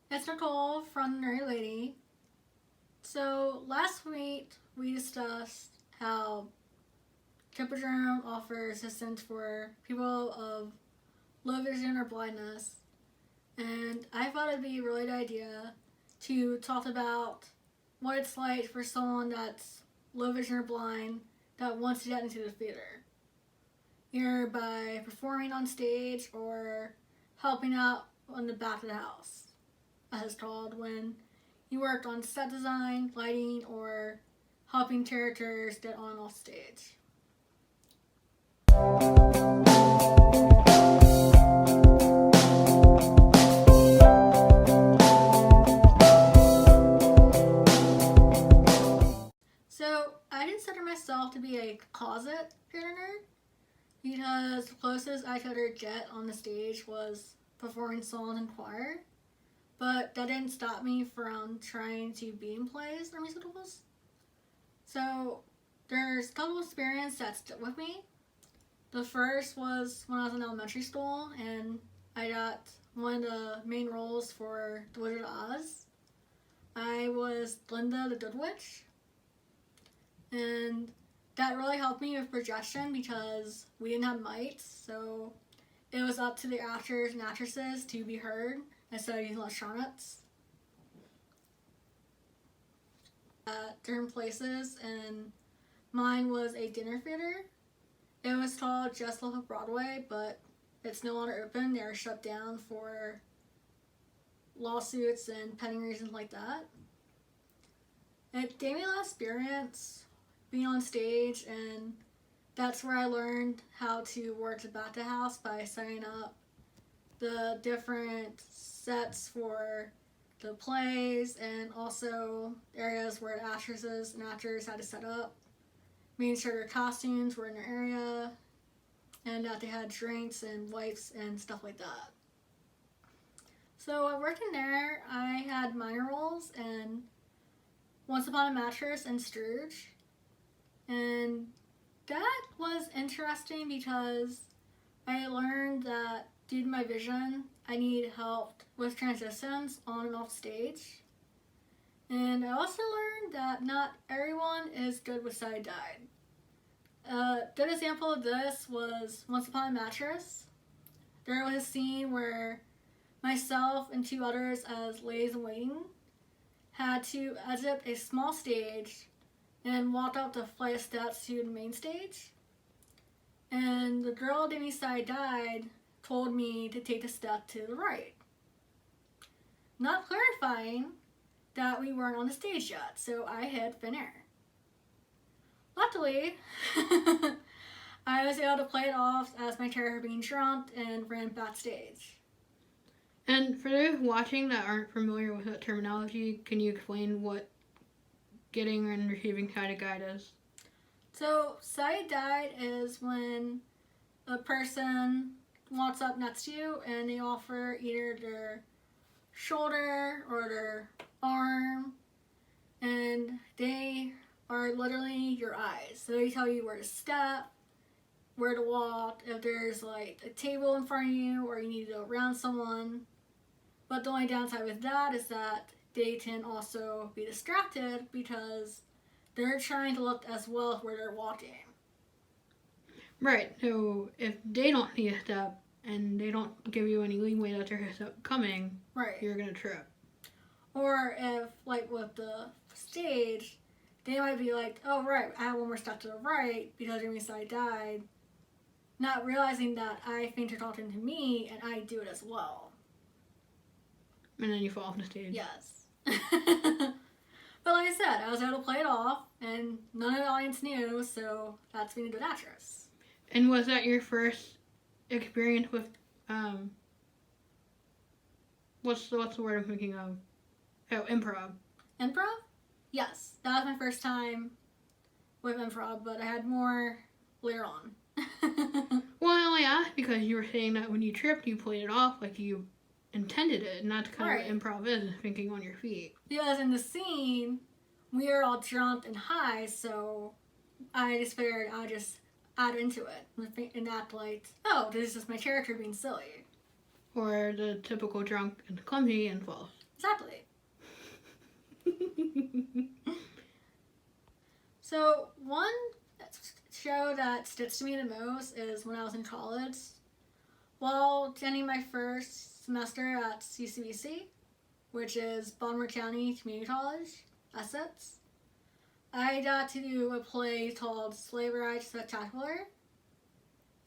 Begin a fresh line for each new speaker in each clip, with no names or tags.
It's Nicole from Nerdy Lady. So last week we discussed how Tripadrome offers assistance for people of low vision or blindness, and I thought it'd be a really good idea to talk about what it's like for someone that's low vision or blind that wants to get into the theater, either by performing on stage or helping out on the back of the house, as it's called, when you worked on set design, lighting, or helping characters get on off stage. So I consider myself to be a closet theater nerd because the closest I could ever get on the stage was performing songs in choir. But that didn't stop me from trying to be in plays or musicals. So there's a couple of experiences that stuck with me. The first was when I was in elementary school and I got one of the main roles for The Wizard of Oz. I was Glinda the Good Witch. And that really helped me with projection because we didn't have mics, so it was up to the actors and actresses to be heard instead of using electronics. At different places, and mine was a dinner theater. It was called Just Off of Broadway, but it's no longer open. They were shut down for lawsuits and pending reasons like that. It gave me a lot of experience being on stage, and that's where I learned how to work the back of the house by setting up the different sets for the plays and also areas where the actresses and actors had to set up, making sure their costumes were in their area and that they had drinks and wipes and stuff like that. So working there, I had minor roles in Once Upon a Mattress and Scrooge, and that was interesting because I learned that due to my vision, I need help with transitions on and off stage. And I also learned that not everyone is good with side-dyed. A good example of this was Once Upon a Mattress. There was a scene where myself and two others as ladies in waiting had to exit a small stage and walk up the flight of steps to the main stage. And the girl giving me side-dyed told me to take a step to the right, not clarifying that we weren't on the stage yet, so I hit thin air. Luckily, I was able to play it off as my character being drunk and ran backstage.
And for those watching that aren't familiar with that terminology, can you explain what getting and receiving side-dyed is?
So side-dyed is when a person walks up next to you and they offer either their shoulder or their arm, and they are literally your eyes. So they tell you where to step, where to walk, if there's like a table in front of you or you need to go around someone. But the only downside with that is that they can also be distracted because they're trying to look as well as where they're walking.
Right, so if they don't see a step and they don't give you any leeway that there's a step coming,
right,
you're going to trip.
Or if, like with the stage, they might be like, oh right, I have one more step to the right because your side-dyed, not realizing that I think they're talking to me and I do it as well.
And then you fall off the stage.
Yes. But like I said, I was able to play it off, and none of the audience knew, so that's being a good actress.
And was that your first experience with, what's the word I'm thinking of? Oh, improv.
Improv? Yes. That was my first time with improv, but I had more later on.
Well, I only asked because you were saying that when you tripped, you played it off like you intended it, and that's kind of what improv is, thinking on your feet.
Because in the scene, we were all drunk and high, so I just figured I'd just add into it and act like, oh, this is just my character being silly.
Or the typical drunk and clumsy and false.
Exactly. So, one show that sticks to me the most is when I was in college. While attending my first semester at CCBC, which is Baltimore County Community College, Essex, I got to do a play called Sleigh Ride Spectacular.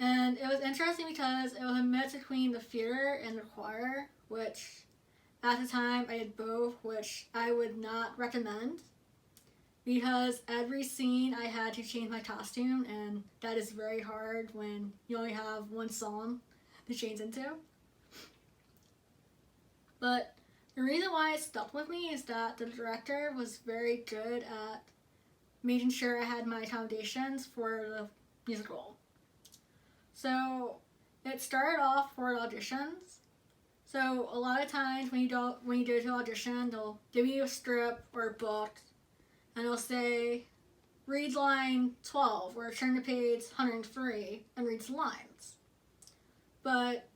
And it was interesting because it was a mix between the theater and the choir, which at the time I did both, which I would not recommend because every scene I had to change my costume, and that is very hard when you only have one song to change into. But the reason why it stuck with me is that the director was very good at making sure I had my accommodations for the musical. So it started off for auditions. So a lot of times when you go to audition, they'll give you a strip or a book, and they'll say, read line 12 or turn to page 103 and read the lines. But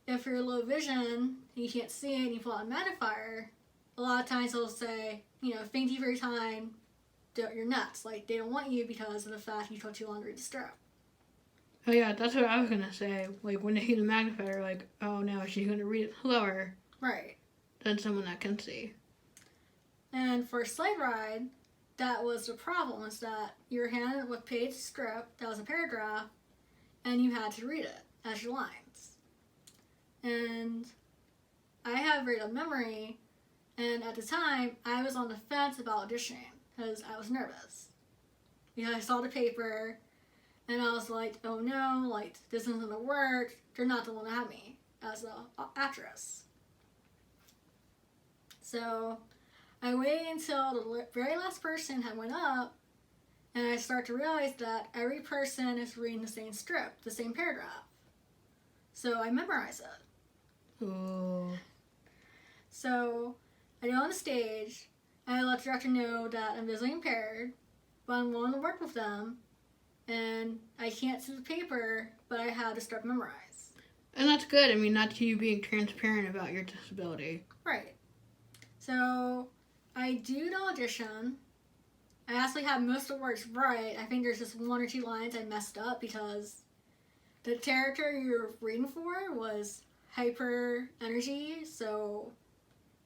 if you're low vision and you can't see it and you pull out a magnifier, a lot of times they'll say, thank you for your time, you're nuts. Like, they don't want you because of the fact you took too long to read the strip.
Oh yeah, that's what I was gonna say. Like, when they see the magnifier, like, oh no, she's gonna read it slower.
Right.
Than someone that can see.
And for Sleigh Ride, that was the problem, is that you were handed with page script that was a paragraph, and you had to read it as your lines. And I have very little memory, and at the time, I was on the fence about auditioning because I was nervous. Because I saw the paper, and I was like, oh no, like, this isn't gonna work. They're not the one to have me as an actress. So I waited until the very last person had went up, and I start to realize that every person is reading the same strip, the same paragraph. So I memorize it.
Oh.
So I go on the stage, and I let the director know that I'm visually impaired, but I'm willing to work with them, and I can't see the paper, but I have the strip memorized.
And that's good. I mean, that's you being transparent about your disability.
Right. So I do the audition. I actually have most of the words right. I think there's just one or two lines I messed up because the character you're reading for was hyper energy, so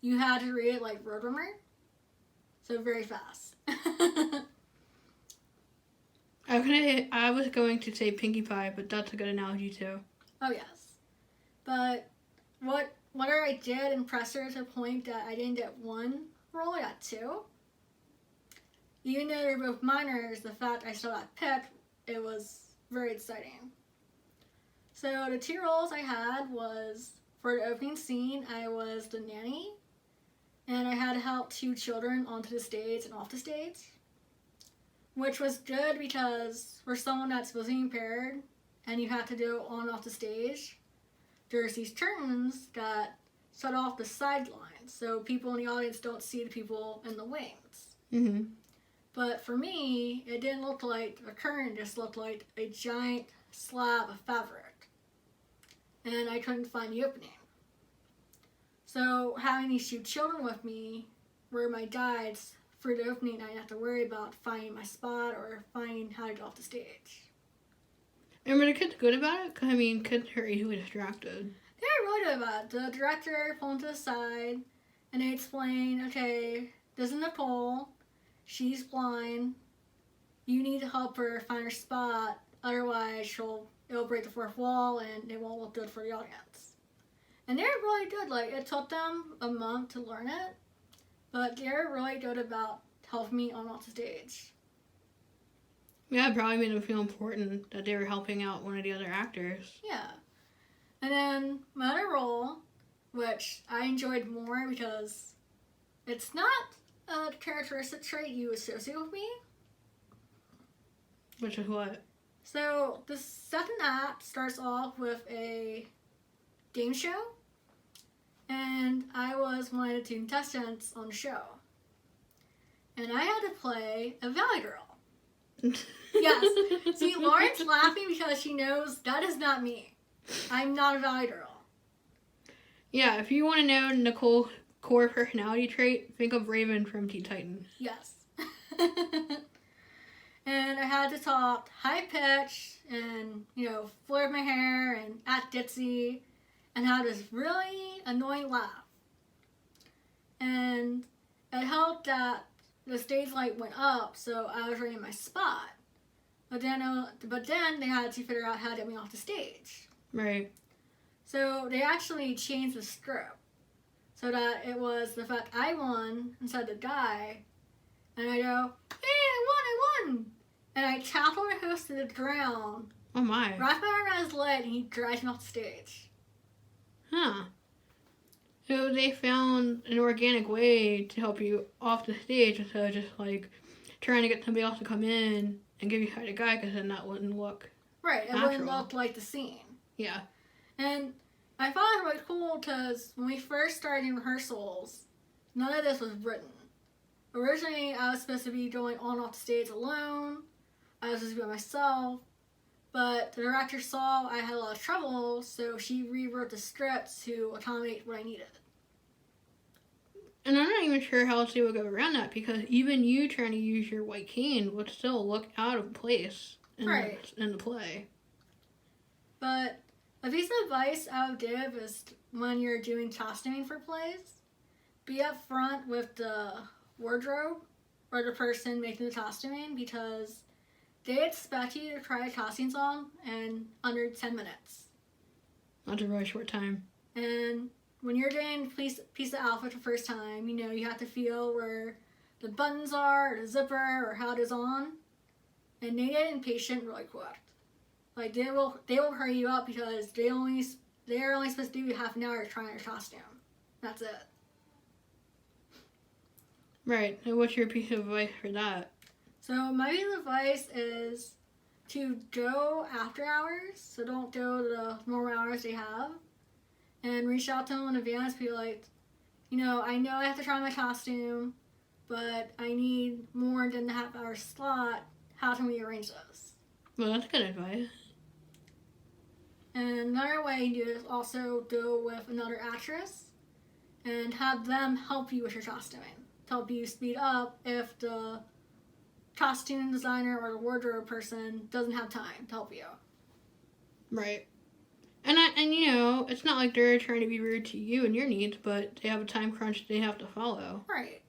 you had to read it like Roadrunner. So very fast.
I was going to say Pinkie Pie, but that's a good analogy too.
Oh yes. But whatever I did impressed her to the point that I didn't get one role, I got two. Even though they're both minors, the fact I still got picked, it was very exciting. So the two roles I had was, for the opening scene, I was the nanny, and I had to help two children onto the stage and off the stage, which was good because for someone that's visually impaired and you have to do it on and off the stage, there's these curtains that shut off the sidelines, so people in the audience don't see the people in the wings.
Mm-hmm.
But for me, it didn't look like a curtain, it just looked like a giant slab of fabric. And I couldn't find the opening. So having these two children with me were my guides for the opening. I didn't have to worry about finding my spot or finding how to get off the stage.
And were the kids good about it? Because, I mean, kids are easily distracted.
They were really good about it. The director pulled them to the side, and they explained, okay, this is Nicole. She's blind. You need to help her find her spot. Otherwise, it'll break the fourth wall, and it won't look good for the audience. And they're really good. Like, it took them a month to learn it, but they're really good about helping me on off the stage.
Yeah, it probably made them feel important that they were helping out one of the other actors.
Yeah. And then my other role, which I enjoyed more because it's not a characteristic trait you associate with me.
Which is what?
So the second act starts off with a game show, and I was one of the two contestants on the show. And I had to play a Valley Girl. Yes. See, Lauren's laughing because she knows that is not me. I'm not a Valley Girl.
Yeah, if you want to know Nicole core personality trait, think of Raven from Teen Titans.
Yes. And I had to talk high pitch and, flirt my hair and act ditzy and have this really annoying laugh. And it helped that the stage light went up, so I was right in my spot. But then they had to figure out how to get me off the stage.
Right.
So they actually changed the script so that it was the fact I won instead of the guy. And I go, hey, I won! And I tackled my host to the ground.
Oh my.
Wrapped my arm around his leg, and he dragged me off the stage.
Huh. So they found an organic way to help you off the stage instead of just like trying to get somebody else to come in and give you a the guy, because then that wouldn't look
right. It wouldn't look like the scene.
Yeah.
And I found it really cool because when we first started in rehearsals, none of this was written. Originally, I was supposed to be going on off the stage alone. I was supposed to be by myself. But the director saw I had a lot of trouble, so she rewrote the script to accommodate what I needed.
And I'm not even sure how else they would go around that, because even you trying to use your white cane would still look out of place in the play.
But a piece of advice I would give is when you're doing costuming for plays, be up front with the wardrobe or the person making the costuming, because they expect you to try a costume song in under 10 minutes.
That's a really short time.
And when you're doing a piece of outfit the first time, you have to feel where the buttons are, or the zipper, or how it is on. And they get impatient really quick. Like, they will hurry you up because they're only supposed to give you half an hour to try on your costume. That's it.
Right. And what's your piece of advice for that?
So my piece of advice is to go after hours. So don't go to the normal hours they have. And reach out to them in advance. Be like, I know I have to try my costume, but I need more than the half-hour slot. How can we arrange this?
Well, that's good advice.
And another way you do is also go with another actress and have them help you with your costuming. To help you speed up if the costume designer or the wardrobe person doesn't have time to help you.
Right. And it's not like they're trying to be rude to you and your needs, but they have a time crunch they have to follow.
Right.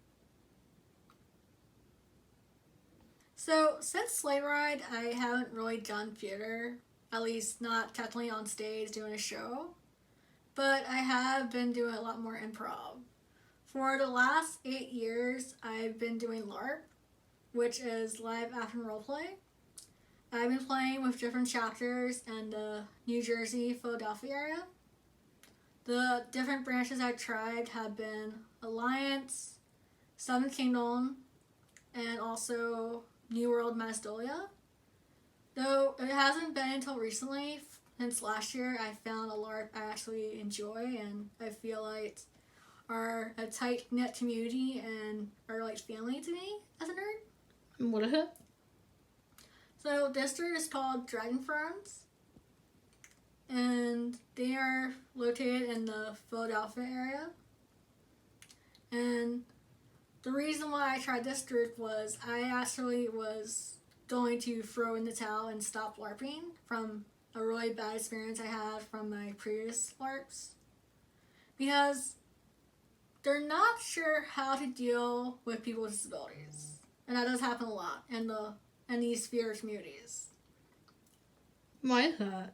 So, since Sleigh Ride, I haven't really done theater, at least not technically on stage doing a show, but I have been doing a lot more improv. For the last 8 years, I've been doing LARP, which is live action roleplay. I've been playing with different chapters in the New Jersey, Philadelphia area. The different branches I've tried have been Alliance, Seven Kingdom, and also New World Mazdolia. Though it hasn't been until recently, since last year, I found a LARP I actually enjoy, and I feel like are a tight-knit community and are like family to me as a nerd.
What is it?
So this group is called Dragon Friends, and they are located in the Philadelphia area. And the reason why I tried this group was I actually was going to throw in the towel and stop LARPing from a really bad experience I had from my previous LARPs, because they're not sure how to deal with people with disabilities, and that does happen a lot in these theater communities.
Why is that?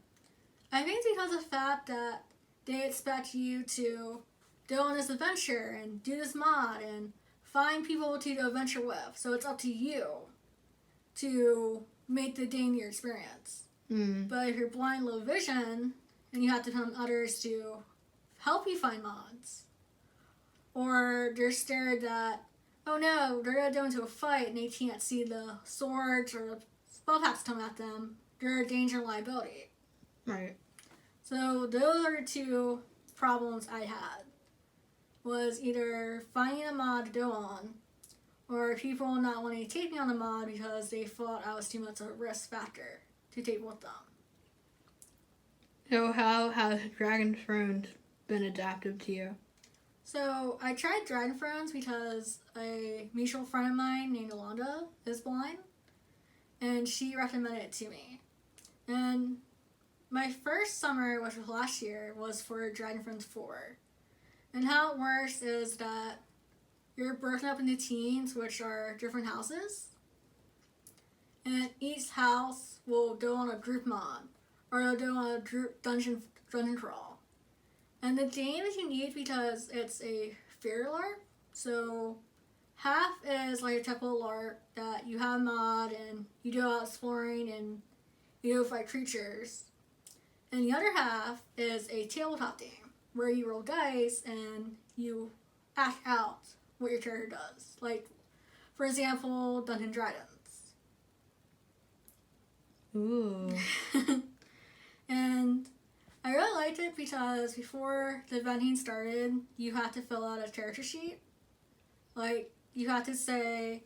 I think it's because of the fact that they expect you to go on this adventure and do this mod and find people to adventure with. So it's up to you to make the day your experience. But if you're blind, low vision, and you have to depend on others to help you find mods, or they're scared that, oh no, they're going to go into a fight and they can't see the swords or the spell packs coming at them, they're a danger and liability.
Right.
So those are the two problems I had. Was either finding a mod to go on, or people not wanting to take me on the mod because they thought I was too much of a risk factor to take with them.
So how has Dragon Thrones been adaptive to you?
So I tried Dragon Friends because a mutual friend of mine named Yolanda is blind, and she recommended it to me. And my first summer, which was last year, was for Dragon Friends 4. And how it works is that you're broken up into teams, which are different houses. And each house will go on a group mod, or they'll go on a group dungeon crawl. And the game is unique because it's a fairy LARP. So half is like a typical LARP that you have a mod and you go out exploring and you go fight creatures. And the other half is a tabletop game where you roll dice and you act out what your character does. Like, for example, Dungeons & Dragons.
Ooh.
And I really liked it because before the eventing started, you had to fill out a character sheet. Like, you had to say,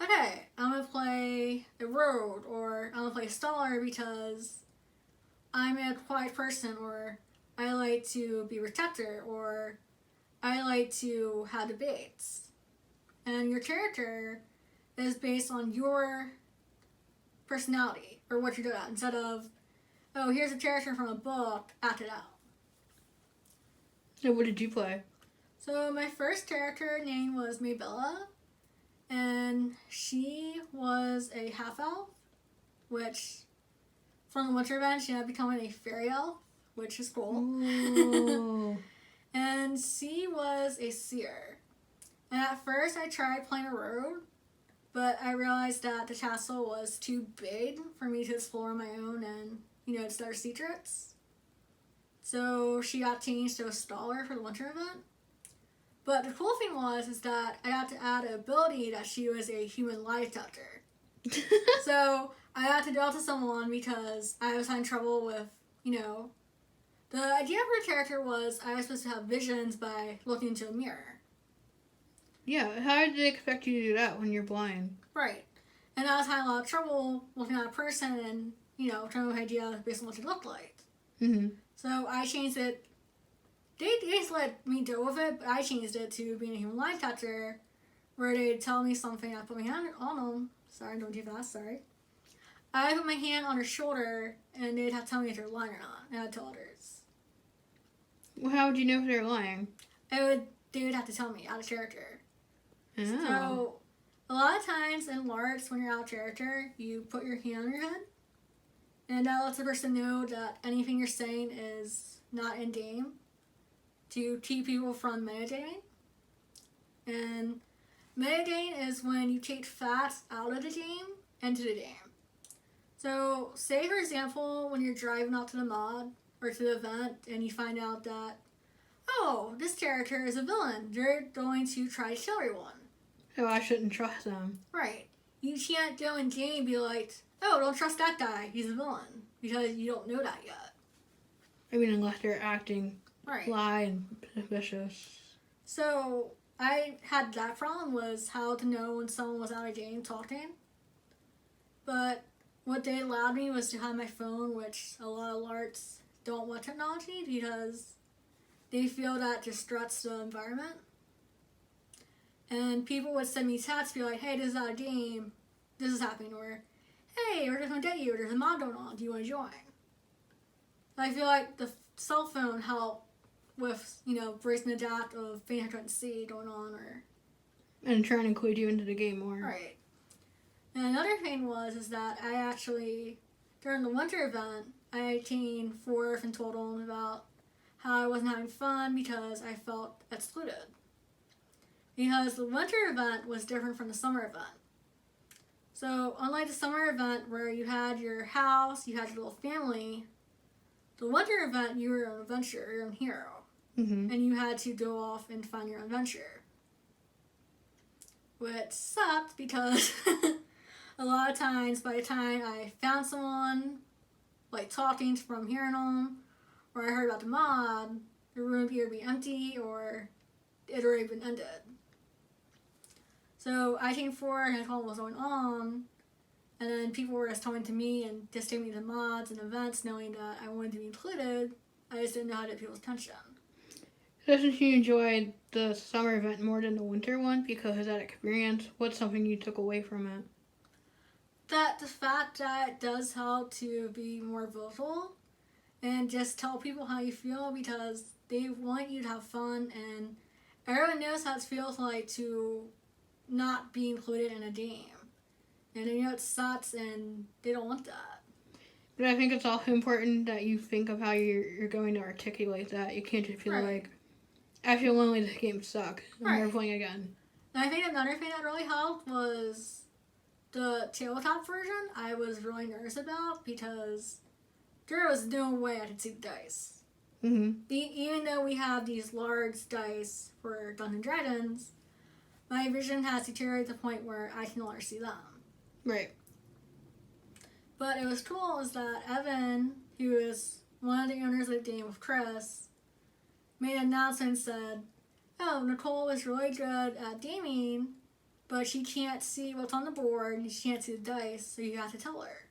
okay, I'm going to play a rogue, or I'm going to play a scholar because I'm a quiet person, or I like to be a protector, or I like to have debates. And your character is based on your personality, or what you're good at, instead of, oh, here's a character from a book, act it out.
So what did you play?
So my first character name was Maybella, and she was a half-elf, which from the winter event she ended up becoming a fairy elf, which is cool.
Ooh.
And she was a seer. And at first I tried playing a rogue, but I realized that the castle was too big for me to explore on my own and, discover secrets. So she got changed to a scholar for the winter event. But the cool thing is that I got to add an ability that she was a human lie detector. So I had to go to someone because I was having trouble with, the idea of her character was I was supposed to have visions by looking into a mirror.
Yeah, how did they expect you to do that when you're blind?
Right. And I was having a lot of trouble looking at a person and, trying to have an idea based on what they looked like.
Mm-hmm.
So I changed it. They just let me deal with it, but I changed it to being a human lie detector, where they'd tell me something, I'd put my hand on them. Sorry, don't do that, sorry. I put my hand on her shoulder, and they'd have to tell me if they're lying or not, and I'd tell others.
Well, how would you know if they're lying?
They would have to tell me out of character.
Oh.
So, a lot of times in LARPs, when you're out of character, you put your hand on your head, and that lets the person know that anything you're saying is not in game, to keep people from metadating. And metadating is when you take facts out of the game into the game. So, say for example, when you're driving out to the mod or to the event and you find out that, oh, this character is a villain, they're going to try to kill everyone.
So I shouldn't trust them.
Right. You can't go in game and be like, oh, don't trust that guy, he's a villain, because you don't know that yet.
I mean, unless they're acting
Right.
lie and suspicious.
So I had that problem, was how to know when someone was out of game talking. But what they allowed me was to have my phone, which a lot of LARPs don't want technology because they feel that disrupts the environment. And people would send me texts, be like, hey, this is out of game, this is happening, or hey, we're just gonna date you, or there's a mod going on, do you want to join? I feel like the cell phone helped with, breaking the depth of things I couldn't see going on, or...
And trying to include you into the game more.
Right. And another thing is that I actually, during the winter event, I came forth and told them about how I wasn't having fun because I felt excluded. Because the winter event was different from the summer event. So, unlike the summer event where you had your house, you had your little family, the winter event, you were an adventurer, your own hero.
Mm-hmm.
And you had to go off and find your own adventure. Which sucked because a lot of times by the time I found someone, like talking from hearing them, or I heard about the mod, the room would either be empty or it had already been ended. So I came forward and I told them what was going on, and then people were just talking to me and just taking me to mods and events knowing that I wanted to be included. I just didn't know how to get people's attention.
Doesn't you enjoy the summer event more than the winter one because of that experience? What's something you took away from it?
That the fact that it does help to be more vocal and just tell people how you feel because they want you to have fun and everyone knows how it feels like to not be included in a game. And you know it sucks and they don't want that.
But I think it's also important that you think of how you're going to articulate that. You can't just feel
Right.
like, I feel lonely, this game sucks. I'm never
Right.
playing again.
And I think another thing that really helped was the tabletop version. I was really nervous about because there was no way I could see the dice.
Mm-hmm.
Even though we have these large dice for Dungeons and Dragons, my vision has deteriorated to the point where I can no longer see them.
Right.
But it was cool is that Evan, who is one of the owners of the game with Chris, made an announcement and said, "Oh, Nicole is really good at gaming, but she can't see what's on the board and she can't see the dice, so you have to tell her."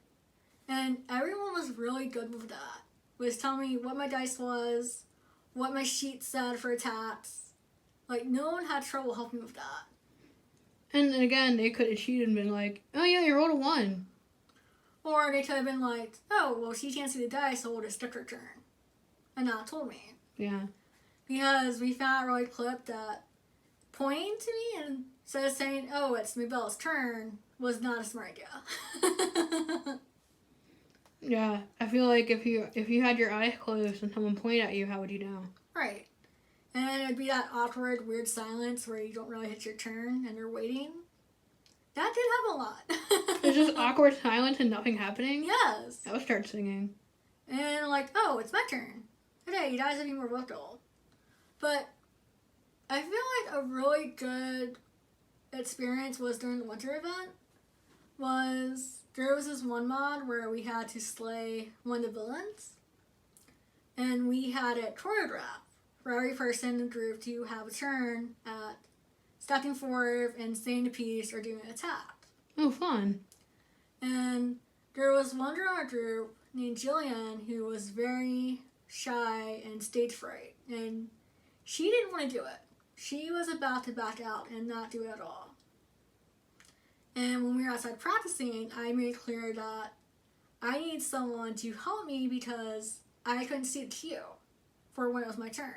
And everyone was really good with that. Was telling me what my dice was, what my sheet said for attacks. Like, no one had trouble helping me with that.
And then again, they could have cheated and been like, oh yeah, you rolled a 1.
Or they could have been like, "Oh, well, she can't see the dice, so we'll just stick her turn." And not told me.
Yeah.
Because we found a really clip that pointing to me and instead of saying, "Oh, it's Mabelle's turn," was not a smart idea.
Yeah. I feel like if you had your eyes closed and someone pointed at you, how would you know?
Right. And it would be that awkward, weird silence where you don't really hit your turn and you're waiting. That did happen a lot.
There's just awkward silence and nothing happening?
Yes.
I would start singing.
And like, "Oh, it's my turn. Okay, you guys have to be more vocal." But I feel like a really good experience was during the winter event. There was this one mod where we had to slay one of the villains. And we had it choreographed for every person in the group to have a turn at stepping forward and saying a piece or doing an attack.
Oh, fun.
And there was one girl in our group named Jillian who was very shy and stage fright. And she didn't want to do it. She was about to back out and not do it at all. And when we were outside practicing, I made clear that I need someone to help me because I couldn't see the cue for when it was my turn.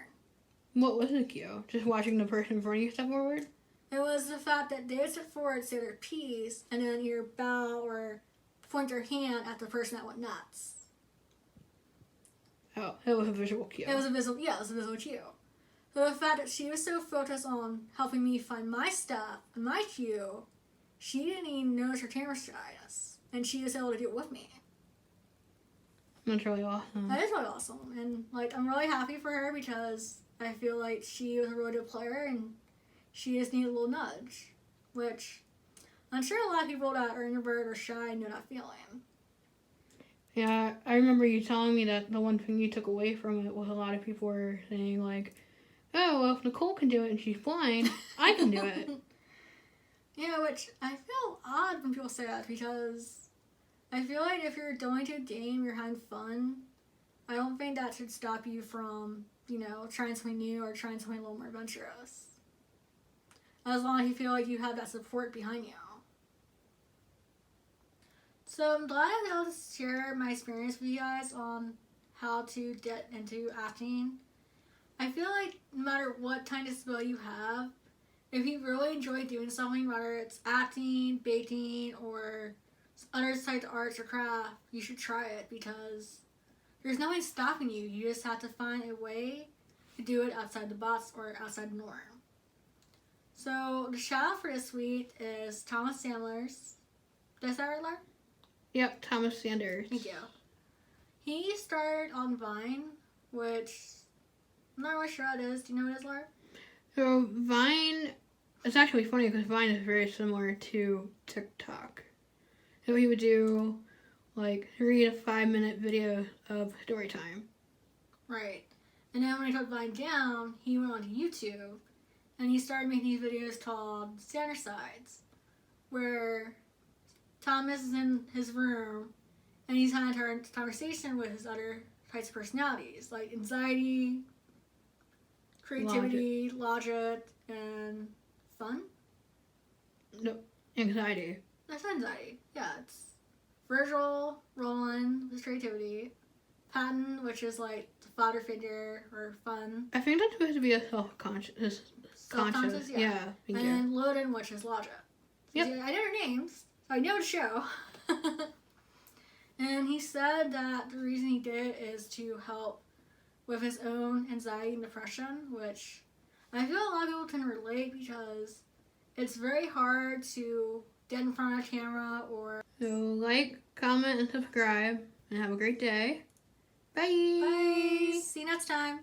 What was the cue? Just watching the person in front of you step forward?
It was the fact that they would step forward, say their piece, and then either bow or point their hand at the person that went nuts.
Oh, it was a visual cue.
It was a visual cue. So the fact that she was so focused on helping me find my step and my cue, she didn't even notice her camera shyness, and she was able to do it with me.
That's really awesome.
That is really awesome, and like I'm really happy for her because I feel like she was a really good player and she just needed a little nudge, which I'm sure a lot of people that are introverted or shy know that feeling.
Yeah, I remember you telling me that the one thing you took away from it was a lot of people were saying like, oh, well, if Nicole can do it and she's blind, I can do it.
Yeah, which I feel odd when people say that because I feel like if you're going to a game, you're having fun, I don't think that should stop you from, trying something new or trying something a little more adventurous. As long as you feel like you have that support behind you. So I'm glad I was able to share my experience with you guys on how to get into acting. I feel like no matter what kind of skill you have, if you really enjoy doing something, whether it's acting, baking, or other types of arts or craft, you should try it because there's nothing stopping you. You just have to find a way to do it outside the box or outside the norm. So the shout out for this week is Thomas Sandler's. Did I say that right, Laura?
Yep, Thomas Sanders.
Thank you. He started on Vine, which I'm not really sure what it is. Do you know what it is, Laura?
So Vine, it's actually funny because Vine is very similar to TikTok. So he would do like 3 to 5 minute videos of story time.
Right. And then when he took Vine down, he went on to YouTube and he started making these videos called Standard Sides, where Thomas is in his room and he's having a conversation with his other types of personalities, like anxiety, creativity, logic, and fun.
No, anxiety.
That's anxiety. Yeah, it's Virgil, Roland, with creativity. Patton, which is like the father figure or fun.
I think that's supposed to be a self-conscious.
Self-conscious, yeah.
Thank
And
you.
then Loden, which is logic.
Yep.
See, I know their names, so I know the show. And he said that the reason he did it is to help with his own anxiety and depression, which I feel a lot of people can relate because it's very hard to get in front of a camera or...
So like, comment, and subscribe, and have a great day. Bye.
Bye! See you next time!